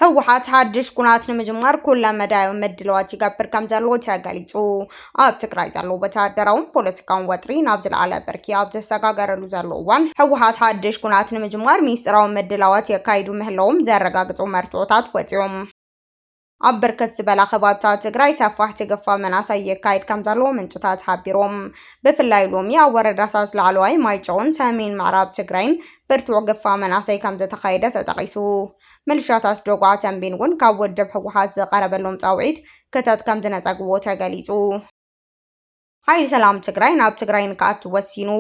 ህወሓት ሓድሽ ኩናት ንምጅማር ኩላ መዳዩ መድለዋት ይገብር ከም ዘሎ ተገሊጹ ኣብ ትግራይ ዘሎ ወተሃደራውን ፖለቲካውን ወጥሪ ናብ ዝለዓለ ብርኪ ኣብ ዘሰጋገረሉ ዘሎ እዋን ህወሓት ሓድሽ ኩናት ንምጅማር ሚስጥራዊ መድለዋት የካይዱ ምህለዎም ዘረጋግጹ መርትዖታት ወፂኦም ኣብ ብርክት ዝበላ ከባቢታት ትግራይ ሰፋሕቲ ገፋ መናእሰይ የካይድ ከም ዘሎ ምንጭታት ሓቢሮም ብፍላይ ሎሚ ኣብ ወረዳታት ላዕለዋይ ማይጨውን ሰሜን ምዕራብ ትግራይን ብርቱዕ ገፋ መናእሰይ ከም ዝተካየደ ተጠቂሱ ምልሻታት ደጓ ተንቤን እውን ካብ ወደብ ህወሓት ዘቀረበሎም ጻውዒት ከተት ከም ዝነጸግቦ ተገሊጹ ሓይሊ ሰላም ትግራይ ናብ ትግራይ ንካኣቱ ወሲኑ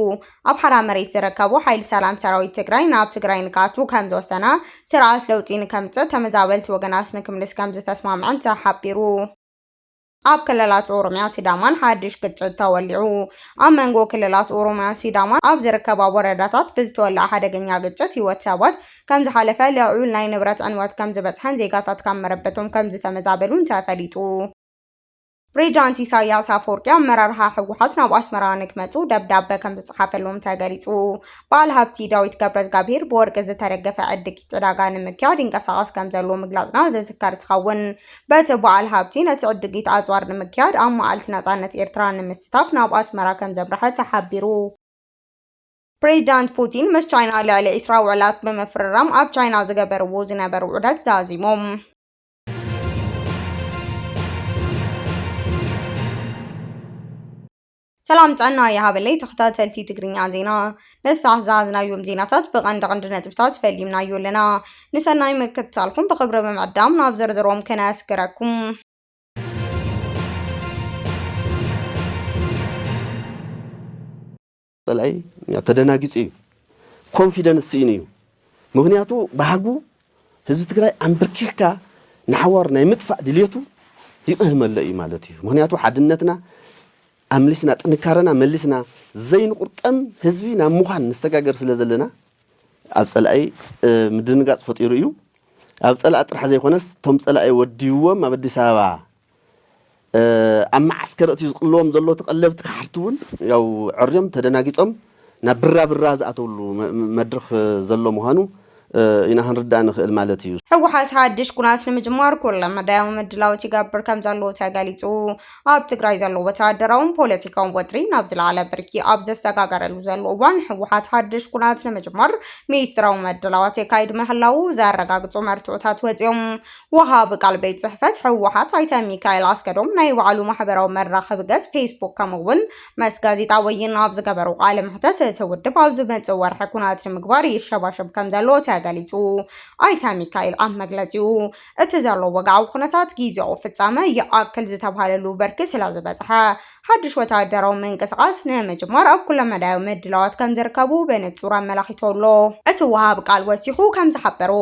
ኣብ ሓራ መሬት ዝርከቡ ሓይሊ ሰላም ሰራዊት ትግራይ ናብ ትግራይ ንካኣቱ ከም ዝወሰነ ስርዓት ለውጢ ንከምጽእ ተመዛበልቲ ወገናት ንክምልስ ከም ዝተስማምዐን ተሓቢሩ ኣብ ክልላት ኦሮሚያ ሲዳማን ሓድሽ ግጭት ተወሊዑ ኣብ መንጎ ክልላት ኦሮሚያ ሲዳማን ኣብ ዝርከባ ወረዳታት ብዝተወልዐ ሓደገኛ ግጭት ህይወት ሰባት ከም ዝሓለፈ ልዑል ናይ ንብረት ዕንወት ከም ዝበጽሐን ዜጋታት ካብ መረበቶም ከም ዝተመዛበሉን ተፈሊጡ ፕሬዝዳንት ኢሳያስ አፈወርቂ አመራርሃ ህወሓት ናብ አስመራ ንክመጹ ደብዳቤ ከም ዝጽሓፈሎም ተገሊጹ ባለ ሀብቲ ዳዊት ገብረዝጋቢር በወርቂ ዝተደገፈ ዕድጊት ዕዳጋ ንምክያድ ይንቀሳቀስ ከም ዘሎ ምግላጽና ዘዝከር ትኸውን በቲ ባለ ሀብቲ ነቲ ዕድጊት ኣጽዋር ንምክያድ ኣብ መዓልቲ ነጻነት ኤርትራ ንምስታፍ ናብ አስመራ ከም ዘብረሐ ተሓቢሩ ፕሬዝዳንት ፑቲን ምስ ቻይና ልዕሊ 20 ውዕላት ብምፍርራም ኣብ ቻይና ዝገበርዎ ዝነበሩ ዑደት ዛዚሞም ሰላም ጣና የሃበለይ ተኸታተልቲ ትግርኛ ዜና ለሳህ ዛዝናዮም ዜናታት በቀንድ ነጥብታት ፈልይምናዮ ለና ንሰናይ መከታተልኩም በኽብረ በመዕዳም ናብ ዘርዝሮም ከናስከረኩም ጠላይ ተደናግጽ ኮንፊደንስ እዩ ምክንያቱ ባህጉ ህዝብ ትግራይ አንብርኪካ ንሓዋር ናይ ምጥፋእ ድልየቱ ይቅህመለ እዩ ማለት እዩ ምክንያቱ ሓድነትና አምሊስና ጥንካረና መልስና ዘይን ቁርጠም ህዝቢ ናብ ሙኻን ንስተጋገር ስለ ዘለና ኣብ ጸላኢ ምድንጋጽ ፈጢሩ እዩ ኣብ ጸላኢ ጥራሕ ዘይኮነስ ቶም ጸላኢ ወዲዎም ኣብ አዲስ አበባ ኣብ ማዕስከር እቲ ዝቅልዎም ዘሎ ተቀለብቲ ካሕርቱን ያው ዕርዮም ተደናጊጾም ናብ ብራ ዝኣተውሉ መድረኽ ዘሎ ምዃኑ ኢና ክንርዳእ ንኽእል ማለት እዩ ህወሓት ሓድሽ ኩናት ንምጅማር ኩሉ መዳያዊ ምድላው ይገብር ከም ዘሎ ተገሊጹ ኣብ ትግራይ ዘሎ ወተሃደራውን ፖለቲካውን ወጥሪ ናብ ዝለዓለ ብርኪ ኣብ ዘሰጋገረሉ ዘሎ እዋን ህወሓት ሓድሽ ኩናት ንምጅማር ሚኒስትራዊ መድላዋት የካይድ ምህላው ዘረጋግጹ መርትዖታት ወፂኦም ወሃብ ቃል ቤት ጽሕፈት ህወሓት ኣይተ ሚካኤል አስከዶም ናይ ባዕሉ ማሕበራዊ መራኸቢ ገጽ ፌስቡክ ከምውን መስ ጋዜጣ ወይን ኣብ ዝገበሩ ቃለ መሕተት ተወድብ ኣብ ዝመጽእ ወርሒ ኩናት ንምግባር ይሸባሸብ ከም ዘሎ ተገሊጹ ኣይተ ሚካኤል ኣብ መግለጺኡ እቲ ዘሎ ወግዓዊ ኩነታት ጊዜኡ ፍጻመ ይኣክል ዝተባሃለሉ በርኪ ስለ ዝበጽሐ ሓድሽ ወተሃደራዊ ምንቅስቃስ ንምጅማር ኣብ ኩሉ መዳያዊ ምድላዋት ከም ዝርከቡ በንጹር ኣመላኺቶሎ እቲ ወሃብ ቃል ወሲኹ ከም ዝሓበሩ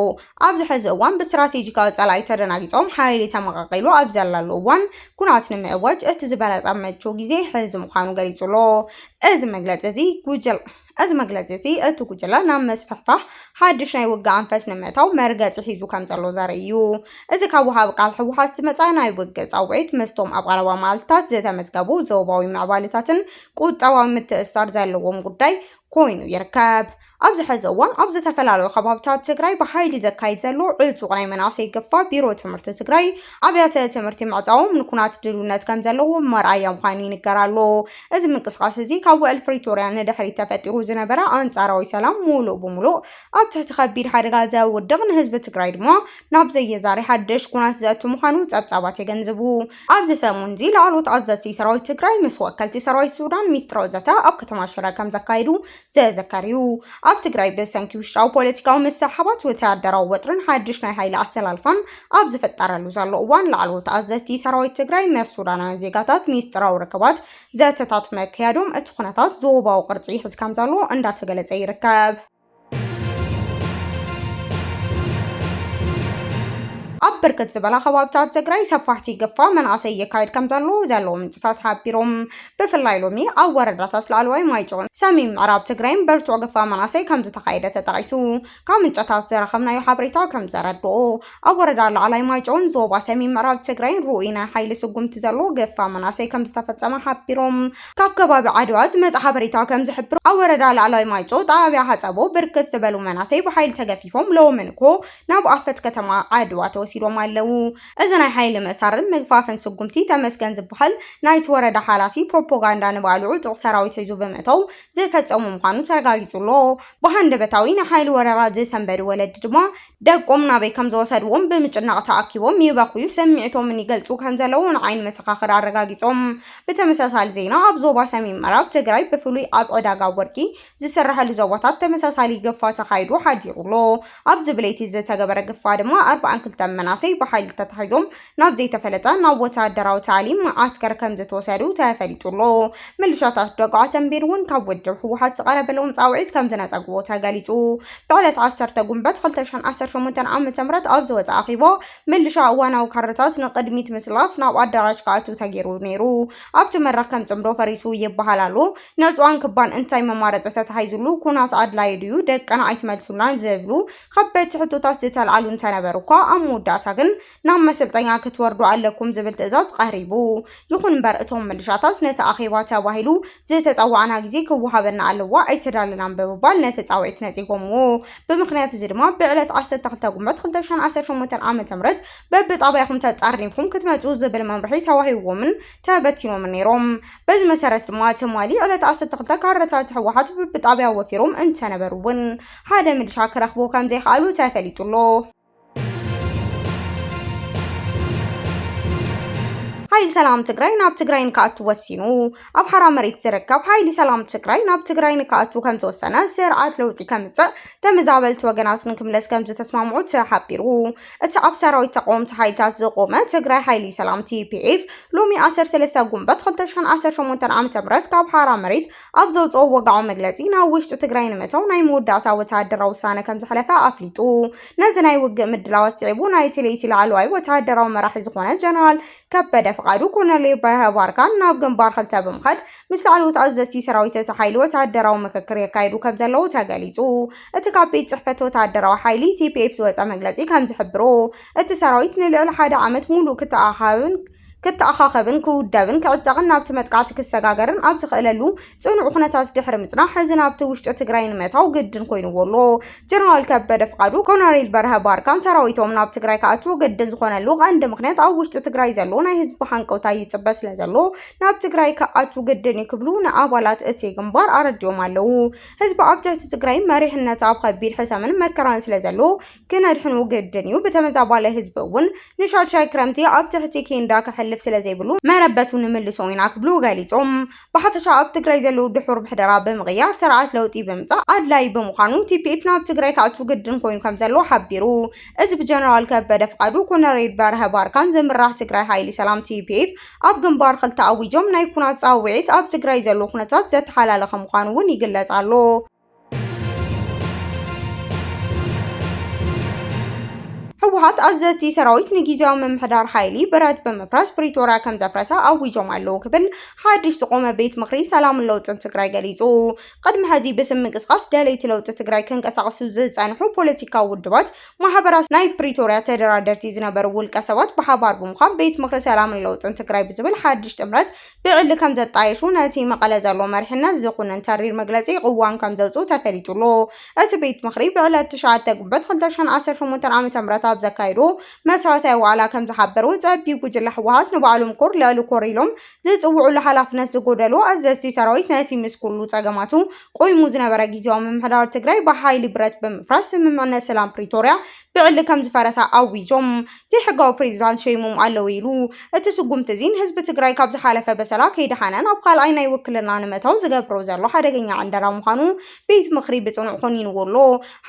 ኣብ ዝሕዚ እዋን ብስትራቴጂካዊ ጸላኢ ተደናጊጾም ሓይሊ ተመቃቂሉ ኣብ ዘለሉ እዋን ኩናት ንምእዋጅ እቲ ዝበለጸ ምቹ ግዜ ሕዚ ምዃኑ ገሊጹሎ እዚ መግለጺ እዚ እቲ ጉጅለ ናብ መስፈሕፋሕ ሓድሽ ናይ ውግእ ኣንፈት ንምእታው መርገጺ ሒዙ ከም ዘሎ ዘርኢ እዩ እዚ ካብ ወሃብ ቃል ህወሓት ዝመጸ ናይ ውግእ ጻውዒት ምስቶም ኣብ ቀረባ መዓልትታት ዝተመዝገቡ ዞባዊ ምዕባለታትን ቁጠባዊ ምትእስሳር ዘለዎም ጉዳይ ኮይኑ ይርከብ ኣብዚ ሕዚ እዋን ኣብ ዝተፈላለዩ ከባቢታት ትግራይ ብሓይሊ ዘካይድ ዘሎ ዕፁቅ ናይ መናእሰይ ገፋ ቢሮ ትምህርቲ ትግራይ ኣብያተ ትምህርቲ ምዕፃዎም ንኩናት ድልውነት ከም ዘለዎ መርኣያ ምዃኑ ይንገራሉ እዚ ምንቅስቃስ እዚ ካብ ውዕል ፕሪቶርያ ንድሕሪት ተፈጢሩ ዝነበረ አንጻራዊ ሰላም ሙሉእ ብሙሉእ ኣብ ትሕቲ ከቢድ ሓደጋ ዘውድቕ ንህዝቢ ትግራይ ድማ ናብ ዘየዛሪ ሓድሽ ኩናት ዘእቱ ምዃኑ ጸብጻባት የገንዝቡ ኣብዚ ሰሙን እዚ ላዕሎት ኣዘዝቲ ሰራዊት ትግራይ ምስ ወከልቲ ሰራዊት ሱዳን ሚኒስትር ዘተ ኣብ ከተማ ሽረ ከም ዘካይዱ ዘዘከር እዩ ኣብ ትግራይ ብሰንኪ ውሽጣዊ ፖለቲካዊ መሳሓባት ወተሃደራዊ ወጥርን ሓድሽ ናይ ሓይሊ ኣሰላልፋን ኣብ ዝፈጠረሉ ዘሎ እዋን ላዕሎት ኣዘዝቲ ሰራዊት ትግራይ ምስ ሱዳናውያን ዜጋታት ሚኒስትራዊ ርክባት ዘተታት መካየዶም እቲ ኩነታት ዞባዊ ቅርጺ ሒዙ ከም ዘሎ እንዳተገለጸ ይርከብ ኣብ بركت زبلا خبابتات تግራይ ሰፋሕቲ ገፋ መናእሰይ የካይድ ከም ዘሎ ምንጭታት ሓቢሮም ብፍላይ ሎሚ ኣብ ወረዳታት ላዕለዋይ ማይጨውን ሰሜን ምዕራብ ትግራይን በርቱዕ ገፋ መናእሰይ ከም ዝተኻየደ ተጠቂሱ ካብ ምንጭታት ዘረኸብናዮ ሓበሬታ ከም ዘረድኦ ኣብ ወረዳ ላዕለዋይ ማይጨውን ዞባ ሰሜን ምዕራብ ትግራይን ሩኢና ሓይሊ ስጉምቲ ዘሎ ገፋ መናእሰይ ከም ዝተፈጸመ ሓቢሮም ካብ ከባቢ ዓድዋ ዝመጽ ሓበሬታ ከም ዝሕብር ኣብ ወረዳ ላዕለዋይ ማይጨው ጣብያ ሓጸቦ ብርክት ዝበሉ መናእሰይ ብሓይሊ ተገፊፎም ሎምንኮ ናብ ኣፈት ከተማ ዓድዋ ተወሲዶም ኣለው እዚ ናይ ሓይሊ መሳርን ምግፋፍን ስጉምቲ ተመስገን ዝበሃል ናይቲ ወረዳ ሓላፊ ፕሮፓጋንዳ ንባልዑ ጥቕ ሰራዊት ሒዙ ብምእተው ዝፈጸሙ ምዃኑ ተረጋጊጹሎ ብሃንደበታዊ ንሓይሊ ወረራ ዝሰንበዱ ወለዲ ድማ ደቆም ናበይ ከም ዝወሰድዎም ብምጭናቕ ተኣኪቦም ይበኽዩ ሰሚዕቶምን ይገልጹ ከም ዘለዉ ንዓይን መሰኻኽር ኣረጋጊጾም ብተመሳሳሊ ዜና ኣብ ዞባ ሰሜን ምዕራብ ትግራይ ብፍሉይ ኣብ ዕዳጋ ወርቂ ዝስረሐሉ ዞባታት ተመሳሳሊ ገፋ ተኻይዱ ሓዲሩሎ ኣብ ዝብለይቲ ዝተገበረ ገፋ ድማ 42 መናእሰይ ብሓይሊ ተታሒዞም ናብ ዘይተፈለጠ ናብ ወታደራዊ ታዕሊም ማዓስከር ከም ዝተወሰዱ ተፈሊጡሎ ምልሻታት ደጉዓ ተንቤን እውን ካብ ውድብ ህወሓት ዝቐረበሎም ጻውዒት ከም ዝነጸግቦ ተገሊጹ ብዕለት 10 ጉንበት 2018 ዓ.ም ኣብ ዝወፀ ኣኺቦ ምልሻ እዋናዊ ካርታት ንቅድሚት ምስላፍ ናብ ኣዳራሽ ከኣቱ ተገይሩ ነይሩ ኣብቲ መድረኽ ከም ጽምዶ ፈሪሱ ይበሃላሉ ንዕፅዋን ክባን እንታይ መማረፂ ተታሒዙሉ ኩናት ኣድላይ ድዩ ደቀና ኣይትመልሱናን ዝብሉ ከበድቲ ሕቶታት ዝተልዓሉ እንተነበሩ እኳ ኣብ መወዳእታ ግን ናብ መሰልጠኛ ክትወርዱ ኣለኩም ዝብል ትእዛዝ ቀሪቡ ይኹን እምበር እቶም ምልሻታት ነቲ ኣኼባ ተባሂሉ ዝተጸዋዕና ግዜ ክወሃበና ኣለዋ ኣይተዳለናን ብምባል ነቲ ጻውዒት ነጺጎምዎ ብምኽንያት እዚ ድማ ብዕለት 12 ጉንበት 2018 ዓ.ም በብጣብያኹም ተጻሪንኩም ክትመጹ ዝብል መምርሒ ተዋሂብዎምን ተበቲኖምን ነይሮም በዚ መሰረት ድማ ትማሊ ዕለት 12 ካርታት ህወሓት በብጣብያ ወፊሮም እንተነበሩ እውን ሓደ ምልሻ ክረኽቦ ከም ዘይከኣሉ ተፈሊጡሎ ሓይሊ ሰላም ትግራይ ናብ ትግራይ ንከኣቱ ወሲኑ ኣብ ሓራ መሬት ዝርከብ ሓይሊ ሰላም ትግራይ ናብ ትግራይ ንከኣቱ ከም ዝተወሰነ ስርዓት ለውጢ ከምጽእ ተመዛበልቲ ወገናት ንክምለስ ከም ዝተስማምዑ ተሓቢሩ እቲ ኣብ ሰራዊት ተቃውምቲ ሓይልታት ዝቆመ ትግራይ ሓይሊ ሰላም TPF ሎሚ 13 ጉንበት 2018 ዓ.ም ካብ ሓራ መሬት ኣብ ዘውፅኦ ወግዓዊ መግለጺ ናብ ውሽጢ ትግራይ ንምእታው ናይ መወዳእታ ወተሃደራዊ ውሳነ ከም ዝሕለፈ ኣፍሊጡ ነዚ ናይ ውግእ ምድላው ወሲዒቡ ናይ ትሌቲ ላዕለዋይ ወተሃደራዊ መራሒ ዝኾነ ጀነራል ከበደ فقادو كونرلي باركان ናብ ግንባር ኸልተ ብምኻድ ምስ ላዕለዎት ኣዘዝቲ ሰራዊት ሓይሊ ወተሃደራዊ ምክክር የካይዱ ከም ዘለዉ ተገሊጹ እቲ ካብ ቤት ጽሕፈት ወተሃደራዊ ሓይሊ TPF ዝወፀ መግለጺ ከም ዝሕብሮ እቲ ሰራዊት ንልዕሊ 1 ዓመት ሙሉ ክትኣኻኸብን ክውዳብን ክዕጠቕን ናብቲ መጥቃዕቲ ክሰጋገርን ኣብ ዝኽእለሉ ጽኑዕ ኩነታት ድሕሪ ምጽናሕ ሕዚ ናብቲ ውሽጢ ትግራይ ንምእታው ግድን ኮይኑዎሎ ጀነራል ከበደ ፍቃዱ ኮሎኔል በርሀ ባርካን ሰራዊቶም ናብ ትግራይ ከኣትዉ ግድን ዝኾነሉ ቀንዲ ምክንያት ኣብ ውሽጢ ትግራይ ዘሎ ናይ ህዝቢ ሓንቀውታ ይጽበ ስለ ዘሎ ናብ ትግራይ ከኣትዉ ግድን ይክብሉ ንኣባላት እቲ ግንባር ኣረድዮም ኣለዉ ህዝቢ ኣብ ትሕቲ ትግራይ መሪሕነት ኣብ ከቢድ ሕሰምን መከራን ስለ ዘሎ ክነድሕኑ ግድን እዩ ብተመዛባለ ህዝቢ እውን ንሻድሻይ ክረምቲ ኣብ ትሕቲ ኬንዳ ክሕልፍ ስለዘይብሉ መረበቱ ንምልሶ ኢና ክብሉ ገሊጾም ብሓፈሻ ኣብ ትግራይ ዘለው ድሑር ብሕደራ ብምቕያር ስርዓት ለውጢ ብምጻእ ኣድላይ ብምዃኑ TPF ናብ ትግራይ ከኣትዉ ግድን ኮይኑ ከም ዘሎ ሓቢሩ እዚ ብጀነራል ከበደ ፍቃዱ ኮሎኔል በርሀ ባርካን ዝምራሕ ትግራይ ሓይሊ ሰላም TPF ኣብ ግንባር ኽልተ ኣዊጆም ናይ ኩናት ጻውዒት ኣብ ትግራይ ዘሎ ኩነታት ዘተሓላለኸ ምዃኑ እውን ይግለጽ ኣሎ ህወሓት ኣዘዝቲ ሰራዊት ንጊዜያዊ ምምሕዳር ሓይሊ ብረት ብምፍራስ ፕሪቶርያ ከም ዘፍረሰ ኣዊጆም ኣለዉ ክብል ሓድሽ ዝቆመ ቤት ምክሪ ሰላምን ለውጥን ትግራይ ገሊጹ ቅድሚ ሕዚ ብስም ምንቅስቓስ ደለይቲ ለውጢ ትግራይ ክንቀሳቐሱ ዝጸንሑ ፖለቲካዊ ውድባት ማሕበራት ናይ ፕሪቶርያ ተደራደርቲ ዝነበሩ ውልቀ ሰባት ብሓባር ብምዃን ቤት ምክሪ ሰላምን ለውጥን ትግራይ ብዝብል ሓድሽ ጥምረት ብዕሊ ከም ዘጣየሹ ነቲ መቐለ ዘሎ መሪሕነት ዝኹንን ተሪር መግለጺ ቅዋን ከም ዘውፅኡ ተፈሊጡሎ እቲ ቤት ምክሪ ብዕለት 9 ጉንበት 2018 ዓ.ም ኣብ ዘካይዶ መስራታዊ ዋዕላ ከም ዝሓበሩ ጸቢብ ጉጅለ ህወሓት ንባዕሎም ኮር ልዕሊ ኮር ኢሎም ዝጽውዑሉ ሓላፍነት ዝጎደሎ ኣዘዝቲ ሰራዊት ነቲ ምስ ኩሉ ጸገማቱ ቆይሙ ዝነበረ ጊዜያዊ ምምሕዳር ትግራይ ብሓይሊ ብረት ብምፍራስ ስምምዕነት ሰላም ፕሪቶርያ ብዕሊ ከም ዝፈረሰ ኣዊጆም ዘይሕጋዊ ፕሬዚዳንት ሸይሞም ኣለዉ ኢሉ እቲ ስጉምቲ እዚ ህዝቢ ትግራይ ካብ ዝሓለፈ በሰላ ከይድሓነን ኣብ ካልኣይ ናይ ውክልና ንምእታው ዝገብሮ ዘሎ ሓደገኛ ዕንደራ ምዃኑ ቤት ምክሪ ብጽኑዕ ኮኒንዎሎ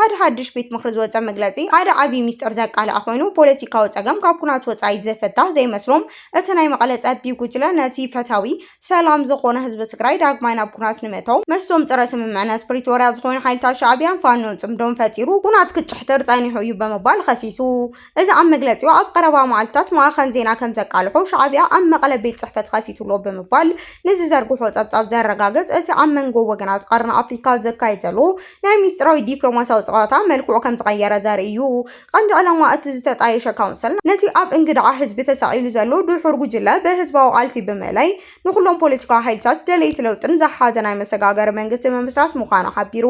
ሓደ ሓድሽ ቤት ምክሪ ዝወፀ መግለጺ ሓደ ዓብይ ሚስጥር ዘቃልዓ ኮይኑ ፖለቲካዊ ጸገም ካብ ኩናት ወጻኢ ዘፈታሕ ዘይመስሎም እቲ ናይ መቐለ ጸቢ ጉጅለ ነቲ ፈታዊ ሰላም ዝኾነ ህዝቢ ትግራይ ዳግማይ ናብ ኩናት ንመተው መስቶም ፀረ ስምምዕነት ፕሪቶሪያ ዝኾኑ ሓይልታት ሻዕቢያን ፋኖን ጽምዶም ፈጢሩ ኩናት ክጭሕተር ጸኒሑ እዩ በመባል ከሲሱ እዚ ኣብ መግለጺኡ ኣብ ቀረባ መዓልታት ማእኸን ዜና ከም ዘቃልሑ ሻዕቢያ ኣብ መቐለ ቤት ጽሕፈት ከፊቱሎ በመባል ንዝዘርግሖ ጸብጻብ ዘረጋግጽ እቲ ኣብ መንጎ ወገናት ቀርኒ ኣፍሪካ ዘካይድ ዘሎ ናይ ሚስጥራዊ ዲፕሎማሲያዊ ጸወታ መልክዑ ከም ዝቀየረ ዘርኢ እዩ። ቀንዲ ዕላማ እቲ ዝተጣየሸ ካውንስል ነቲ ኣብ እንግዳዓ ህዝቢ ተሳኢሉ ዘሎ ድሑር ጉጅለ ብህዝባዊ ቃልሲ ብምእላይ ንኩሎም ፖለቲካዊ ሓይልታት ደለይቲ ለውጥን ዝሓዘ ናይ መሰጋገሪ መንግስቲ ምምስራት ምዃኑ ሓቢሩ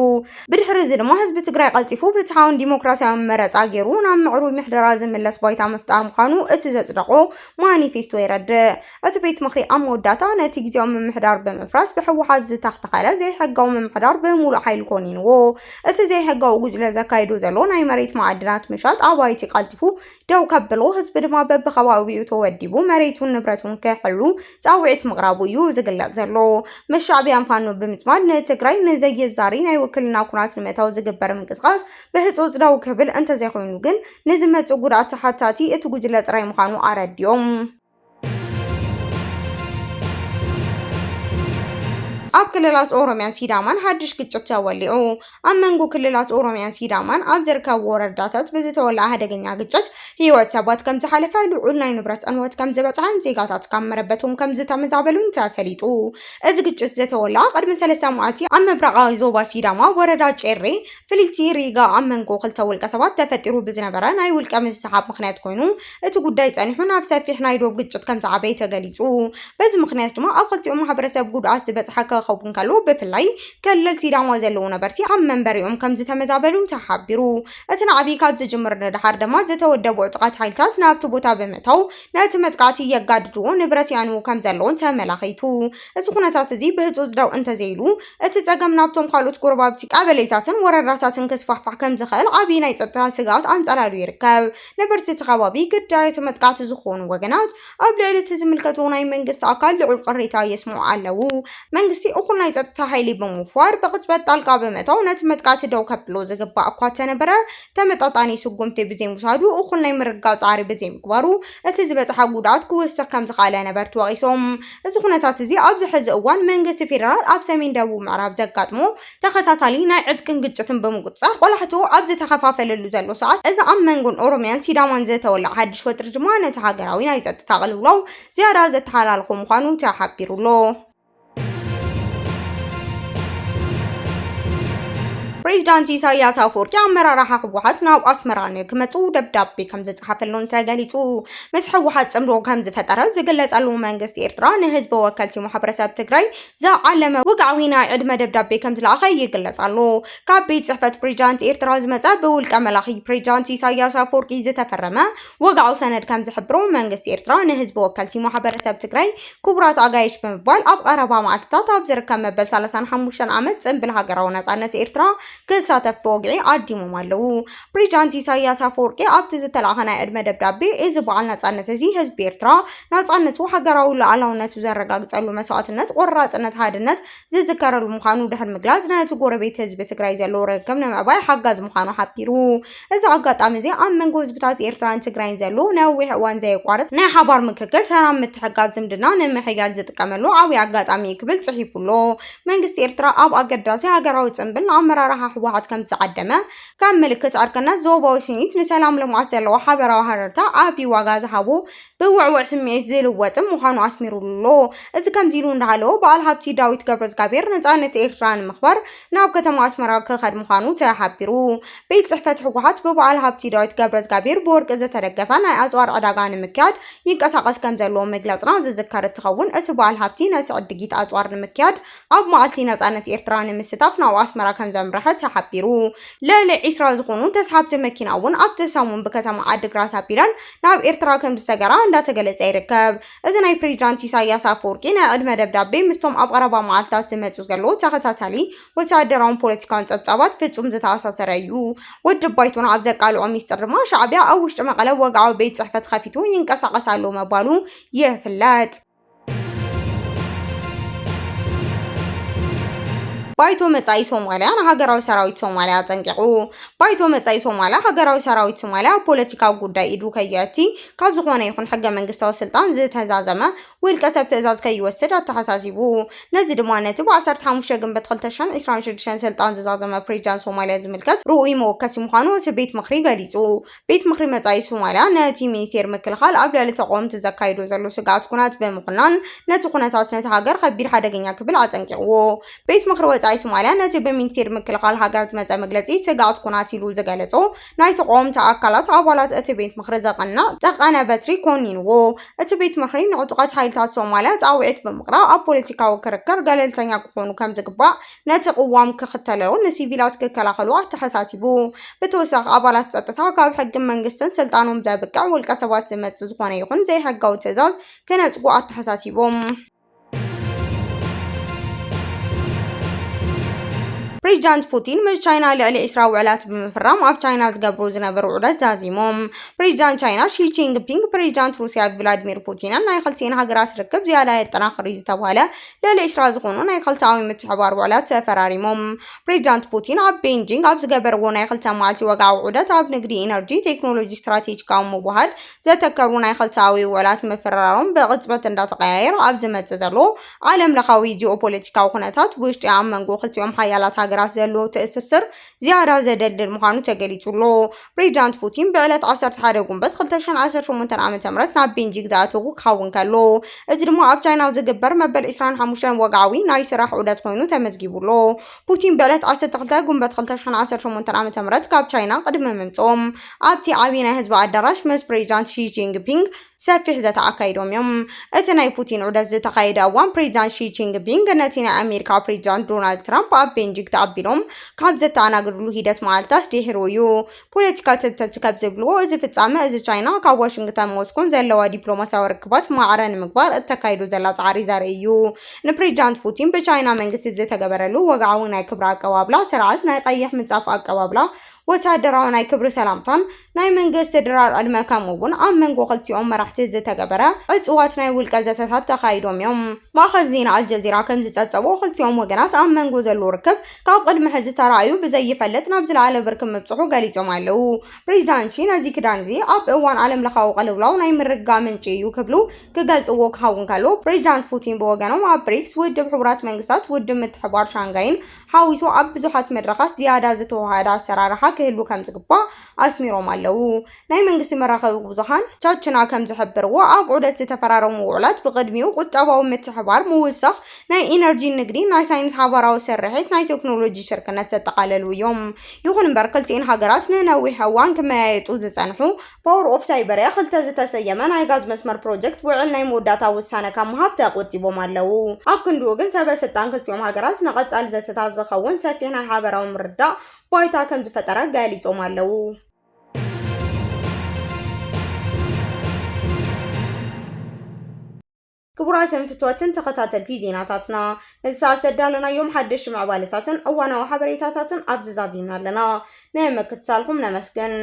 ብድሕሪ እዚ ድማ ህዝቢ ትግራይ ቀልጢፉ ፍትሓውን ዲሞክራሲያዊ መረፃ ገይሩ ናብ ምዕሩይ ምሕደራ ዝምለስ ባይታ ምፍጣር ምዃኑ እቲ ዘጽደቆ ማኒፌስቶ ይረድእ። እቲ ቤት ምክሪ ኣብ መወዳእታ ነቲ ግዜያዊ ምምሕዳር ብምፍራስ ብሕወሓት ዝተተኸለ ዘይሕጋዊ ምምሕዳር ብሙሉእ ሓይሊ ኮኒንዎ እቲ ዘይሕጋዊ ጉጅለ ዘካይዱ ዘሎ ናይ መሬት ማዕድናት ምሻጥ ኣባይቲ ቀልጢፉ ደው ከብሎ ህዝቢ ድማ በብኸባቢኡ ተወዲቡ መሬቱን ንብረቱን ክሕሉ ጻውዒት ምቕራቡ እዩ ዝግለጽ ዘሎ። መሻዕቢያን ፋኖ ብምጽማድ ንትግራይ ንዘየዛሪ ናይ ውክልና ኩናት ንመታው ዝግበር ምንቅስቃስ ብህጹጽ ደው ክብል እንተዘይኮይኑ ግን ንዝመጽእ ጉድኣት ተሓታቲ እቲ ጉጅለ ጥራይ ምዃኑ ኣረድዮም። ኣብ ክልላት ኦሮሚያን ሲዳማን ሓድሽ ግጭት ተወሊዑ ኣብ መንጎ ክልላት ኦሮሚያን ሲዳማን ኣብ ዝርከቡ ወረዳታት ብዝተወልዐ ሓደገኛ ግጭት ህይወት ሰባት ከም ዝሓለፈ ልዑል ናይ ንብረት ዕንወት ከም ዝበፅሐን ዜጋታት ካብ መረበቶም ከም ዝተመዛበሉን ተፈሊጡ እዚ ግጭት ዝተወልዐ ቅድሚ 3 መዓልቲ ኣብ ምብራቃዊ ዞባ ሲዳማ ወረዳ ጨሬ ፍልይቲ ሪጋ ኣብ መንጎ ክልተ ውልቀ ሰባት ተፈጢሩ ብዝነበረ ናይ ውልቀ ምዝስሓብ ምክንያት ኮይኑ እቲ ጉዳይ ጸኒሑ ናብ ሰፊሕ ናይ ዶብ ግጭት ከም ዝዓበየ ተገሊጹ በዚ ምክንያት ድማ ኣብ ክልቲኦም ማሕበረሰብ ጉድኣት ዝበፅሐ ከኸውን ከሎ ብፍላይ ክልል ሲዳማ ዘለዉ ነበርቲ ኣብ መንበሪኦም ከም ዝተመዛበሉ ተሓቢሩ እቲ ንዓቢ ካብ ዝጅምር ንድሓር ድማ ዝተወደቡ ዕጡቃት ሓይልታት ናብቲ ቦታ ብምእታው ነቲ መጥቃዕቲ የጋድድዎ ንብረት ያንዉ ከም ዘለዎን ተመላኺቱ እዚ ኩነታት እዚ ብህፁፅ ደው እንተዘይሉ እቲ ጸገም ናብቶም ካልኦት ጎረባብቲ ቀበሌታትን ወረዳታትን ክስፋሕፋሕ ከም ዝኽእል ዓብዪ ናይ ጸጥታ ስጋት አንጸላሉ ይርከብ። ነበርቲ እቲ ከባቢ ግዳይ እቲ መጥቃዕቲ ዝኾኑ ወገናት ኣብ ልዕሊ እቲ ዝምልከቱ ናይ መንግስቲ ኣካል ልዑል ቅሬታ የስምዑ ኣለዉ። መንግስቲ እኹል ናይ ጸጥታ ሓይሊ ብምፍዋር ብቅጽበት ጣልቃ ብምእታው ነቲ መጥቃዕቲ ደው ከብሎ ዝግባእ እኳ ተነበረ ተመጣጣኒ ስጉምቲ ብዘይምውሳዱ እኹል ናይ ምርጋፅ ጻዕሪ ብዘይምግባሩ እቲ ዝበፅሐ ጉድኣት ክውስኽ ከም ዝኽኣለ ነበርቲ ወቒሶም እዚ ኩነታት እዚ ኣብዚ ሕዚ እዋን መንግስቲ ፌደራል ኣብ ሰሜን ደቡብ ምዕራብ ዘጋጥሞ ተኸታታሊ ናይ ዕጥቅን ግጭትን ብምቁፅጻር ቆላሕቱ ኣብ ዝተኸፋፈለሉ ዘሎ ሰዓት እዚ ኣብ መንጎን ኦሮሚያን ሲዳማን ዝተወልዐ ሓድሽ ወጥሪ ድማ ነቲ ሃገራዊ ናይ ጸጥታ ቅልውላው ዝያዳ ዘተሓላልፎ ምዃኑ ተሓቢሩሎ። ፕሬዝዳንት ኢሳያስ አፈወርቂ ኣመራርሓ ህወሓት ናብ ኣስመራ ንክመጹ ደብዳቤ ከም ዝጸሓፈሎም ተገሊጹ ምስ ህወሓት ጽምዶ ከም ዝፈጠረ ዝግለጸሉ መንግስቲ ኤርትራ ንህዝቢ ወከልቲ ማሕበረሰብ ትግራይ ዝዓለመ ውግዓዊ ናይ ዕድመ ደብዳቤ ከም ዝለኣኸ ይግለጽ ኣሎ። ካብ ቤት ጽሕፈት ፕሬዝዳንት ኤርትራ ዝመጸ ብውልቀ መላኺ ፕሬዝዳንት ኢሳያስ አፈወርቂ ዝተፈረመ ውግዓዊ ሰነድ ከም ዝሕብሮ መንግስቲ ኤርትራ ንህዝቢ ወከልቲ ማሕበረሰብ ትግራይ ክቡራት ኣጋይሽ ብምባል ኣብ ቀረባ መዓልትታት ኣብ ዝርከብ መበል 35 ዓመት ጽምብል ሃገራዊ ነጻነት ኤርትራ ክሳተፍ ብወግዒ ኣዲሞም ኣለዉ። ፕሬዝዳንት ኢሳያስ አፈወርቂ ኣብቲ ዝተለኣኸ ናይ ዕድመ ደብዳቤ እዚ በዓል ነጻነት እዚ ህዝቢ ኤርትራ ነጻነቱ ሃገራዊ ሉዓላውነቱ ዘረጋግጸሉ መስዋዕትነት ቆራጽነት ሓድነት ዝዝከረሉ ምዃኑ ድሕሪ ምግላጽ ነቲ ጎረቤት ህዝቢ ትግራይ ዘለዎ ርክብ ንምዕባይ ሓጋዝ ምዃኑ ሓቢሩ እዚ ኣጋጣሚ እዚ ኣብ መንጎ ህዝብታት ኤርትራን ትግራይን ዘሎ ነዊሕ እዋን ዘየቋርጽ ናይ ሓባር ምክክር ሰላም ምትሕግጋዝ ዝምድና ንምሕያል ዝጥቀመሉ ዓብዪ ኣጋጣሚ ክብል ጽሒፉሎ መንግስቲ ኤርትራ ኣብ ኣገዳሲ ሃገራዊ ጽምብል ንኣመራርሓ ህወሓት ከም ዝዓደመ ካብ ምልክት ኣርክነት ዞባዊ ስኒት ንሰላም ልምዓት ዘለዎ ሓበራዊ ሃረርታ ዓብዪ ዋጋ ዝሃቦ ብውዕውዕ ስምዒት ዝልወጥም ምዃኑ ኣስሚሩሎ እዚ ከምዚ ኢሉ እንዳሃለዎ በዓል ሃብቲ ዳዊት ገብረእግዚኣብሔር ነጻነት ኤርትራ ንምኽባር ናብ ከተማ ኣስመራ ክኸድ ምዃኑ ተሓቢሩ ቤት ጽሕፈት ህወሓት ብበዓል ሃብቲ ዳዊት ገብረእግዚኣብሔር ብወርቂ ዝተደገፈ ናይ ኣጽዋር ዕዳጋ ንምክያድ ይንቀሳቐስ ከም ዘለዎ መግለጽና ዝዝከር እንትኸውን እቲ በዓል ሃብቲ ነቲ ዕድጊት ኣጽዋር ንምክያድ ኣብ መዓልቲ ነጻነት ኤርትራ ንምስታፍ ናብ ኣስመራ ከም ዘምርሐ ተሓቢሩ ልዕሊ 20 ዝኾኑ ተሳሓብቲ መኪና እውን ኣብቲ ሰሙን ብከተማ ዓዲግራት ኣቢለን ናብ ኤርትራ ከም ዝተገራ እንዳተገለጸ ይርከብ። እዚ ናይ ፕሬዝዳንት ኢሳያስ አፈወርቂ ናይ ዕድመ ደብዳቤ ምስቶም ኣብ ቀረባ መዓልትታት ዝመጹ ዘሎ ተኸታታሊ ወተሃደራውን ፖለቲካውን ጸብጻባት ፍጹም ዝተኣሳሰረ እዩ። ውድብ ባይቶና ኣብ ዘቃልዖ ሚስጥር ድማ ሻዕቢያ ኣብ ውሽጢ መቐለ ወግዓዊ ቤት ጽሕፈት ከፊቱ ይንቀሳቐስ ኣሎ መባሉ ይፍለጥ። ባይቶ መጻኢ ሶማሊያ ንሃገራዊ ሰራዊት ሶማሊያ አጸንቂዑ ባይቶ መጻኢ ሶማሊያ ሃገራዊ ሰራዊት ሶማሊያ ፖለቲካዊ ጉዳይ ኢዱ ከየቲ ካብ ዝኾነ ይኹን ሕገ መንግስታዊ ስልጣን ዝተዛዘመ ውልቀ ሰብ ትእዛዝ ከይወስድ አተሓሳሲቡ ነዚ ድማ ነቲ ብ15 ግንቦት 2026 ስልጣን ዝዛዘመ ፕሬዝዳንት ሶማሊያ ዝምልከት ርኡይ መወከሲ ምዃኑ እቲ ቤት ምክሪ ገሊጹ ቤት ምክሪ መጻኢ ሶማሊያ ነቲ ሚኒስቴር ምክልኻል ኣብ ልዕሊ ተቃውምቲ ዘካይዶ ዘሎ ስጋኣት ኩናት ብምቕናን ነቲ ኩነታት ነቲ ሃገር ከቢድ ሓደገኛ ክብል አጸንቂዕዎ ቤት ምክሪ ወጻኢ ሶማሊያ ነቲ በሚኒስቴር ምክልኻል ሃገር ዝመጸ መግለጺ ስጋኣት ኩናት ኢሉ ዝገለጾ ናይ ተቃውምቲ ኣካላት ኣባላት እቲ ቤት ምክሪ ዘቐነ በትሪ ኮኒንዎ እቲ ቤት ምክሪ ንዕጡቃት ሓይልታት ሶማሊያ ጻውዒት ብምቕራብ ኣብ ፖለቲካዊ ክርክር ገለልተኛ ክኾኑ ከም ዝግባእ ነቲ ቅዋም ክኽተለው ንሲቪላት ክከላኸሉ ኣተሓሳሲቡ ብተወሳኺ ኣባላት ጸጥታ ካብ ሕጊ መንግስትን ስልጣኖም ዘብቅዕ ውልቀ ሰባት ዝመጽእ ዝኾነ ይኹን ዘይሕጋዊ ትእዛዝ ከነጽጉ ኣተሓሳሲቦም ፕሬዝዳንት ፑቲን ምስ ቻይና ልዕሊ 20 ውዕላት ብምፍራም ኣብ ቻይና ዝገብሩ ዝነበሩ ዑደት ዛዚሞም ፕሬዝዳንት ቻይና ሺ ጂንፒንግ ፕሬዝዳንት ሩስያ ቭላድሚር ፑቲን ናይ ክልቲአን ሃገራት ርክብ ዝያዳ የጠናኽር ዝተባሃለ ልዕሊ 20 ዝኾኑ ናይ ክልተኣዊ ምትሕብባር ውዕላት ተፈራሪሞም ፕሬዝዳንት ፑቲን ኣብ ቤጂንግ ኣብ ዝገበርዎ ናይ ክልተ መዓልቲ ወግዓዊ ዑደት ኣብ ንግዲ ኢነርጂ ቴክኖሎጂ ስትራቴጂካዊ ምውህሃድ ዘተከሩ ናይ ክልተኣዊ ውዕላት ምፍራሮም ብቅጽበት እንዳተቀያየረ ኣብ ዝመጽእ ዘሎ ዓለም ለኻዊ ጂኦፖለቲካዊ ኩነታት ውሽጢ ኣብ መንጎ ክልቲኦም ሓያላት ሃገራት ዘሎ ትእስስር ዝያዳ ዘደልድል ምዃኑ ተገሊጹሎ ፕሬዝዳንት ፑቲን ብዕለት 11 ግንቦት 2018 ዓ.ም ናብ ቤጂንግ ዝኣተዉ ክኸውን ከሎ እዚ ድማ ኣብ ቻይና ዝግበር መበል 25 ወግዓዊ ናይ ስራሕ ዑደት ኮይኑ ተመዝጊቡሎ ፑቲን ብዕለት 12 ግንቦት 2018 ዓ.ም ካብ ቻይና ቅድሚ ምምጾም ኣብቲ ዓቢ ናይ ህዝቢ ኣዳራሽ ምስ ፕሬዝዳንት ሺ ጂንፒንግ ሰፊሕ ዘተ ኣካይዶም እዮም እቲ ናይ ፑቲን ዑደት ዝተኻየደ እዋን ፕሬዝዳንት ሺ ጂንፒንግ ነቲ ናይ ኣሜሪካ ፕሬዝዳንት ዶናልድ ትራምፕ ኣብ ቤጂንግ ተኣቢሎም ካብ ዘተኣናግድሉ ሂደት መዓልታት ድሒሩ እዩ ፖለቲካ ተንተንቲ ካብ ዝብልዎ እዚ ፍጻመ እዚ ቻይና ካብ ዋሽንግተን ሞስኮን ዘለዋ ዲፕሎማስያዊ ርክባት ማዕረ ንምግባር እተካይዶ ዘላ ጻዕሪ ዘርኢ እዩ ንፕሬዝዳንት ፑቲን ብቻይና መንግስቲ ዝተገበረሉ ወግዓዊ ናይ ክብሪ ኣቀባብላ ስርዓት ናይ ቀይሕ ምንጻፍ ኣቀባብላ ወታደራዊ ናይ ክብሪ ሰላምታን ናይ መንግስቲ ድራር ዕድመ ከምኡውን ኣብ መንጎ ክልቲኦም መራሕቲ ዝተገበረ ዕፅዋት ናይ ውልቀ ዘተታት ተኻይዶም እዮም ማእኸል ዜና አልጀዚራ ከም ዝጸብጸቦ ክልቲኦም ወገናት ኣብ መንጎ ዘሎ ርክብ ካብ ቅድሚ ሕዚ ተራእዩ ብዘይፈለጥ ናብ ዝለዓለ ብርክብ ምብጽሑ ገሊጾም ኣለዉ ፕሬዝዳንት ሺ ነዚ ክዳን እዚ ኣብ እዋን ዓለም ለኻዊ ቅልውላው ናይ ምርጋ ምንጪ እዩ ክብሉ ክገልጽዎ ክኸውን ከሎ ፕሬዝዳንት ፑቲን ብወገኖም ኣብ ብሪክስ ውድብ ሕቡራት መንግስታት ውድብ ምትሕብባር ሻንጋይን ሓዊሱ ኣብ ብዙሓት መድረኻት ዝያዳ ዝተዋሃደ ኣሰራርሓ ክህሉ ከም ዝግባእ ኣስሚሮም ኣለዉ ናይ መንግስቲ መራኸቢ ብዙሓን ቻችና ከም ዝሕብርዎ ኣብ ዑደት ዝተፈራረሙ ውዕላት ብቅድሚኡ ቁጠባዊ ምትሕብባር ምውሳኽ ናይ ኢነርጂ ንግዲ ናይ ሳይንስ ሓበራዊ ስርሒት ናይ ቴክኖሎጂ ሽርክነት ዘጠቃለሉ እዮም ይኹን እምበር ክልቲአን ሃገራት ንነዊሕ እዋን ክመያየጡ ዝጸንሑ ፓወር ኦፍ ሳይበርያ ክልተ ዝተሰየመ ናይ ጋዝ መስመር ፕሮጀክት ውዕል ናይ መወዳእታ ውሳነ ካብ ምሃብ ተቆጢቦም ኣለዉ ኣብ ክንዲኡ ግን ሰበስልጣን ክልቲኦም ሃገራት ንቐጻሊ ዘተታት ዝኸውን ሰፊሕ ናይ ሓበራዊ ምርዳእ ባይታ ከም ዝፈጠረ ገሊጾም ኣለዉ ክቡራት ሰንፍትዋትን ተኸታተልቲ ዜናታትና ነዚ ሰዓት ዘዳለናዮም ሓድሽ ምዕባለታትን እዋናዊ ሓበሬታታትን ኣብ ዝዛዚምና ኣለና ንመክትታልኩም ነመስገን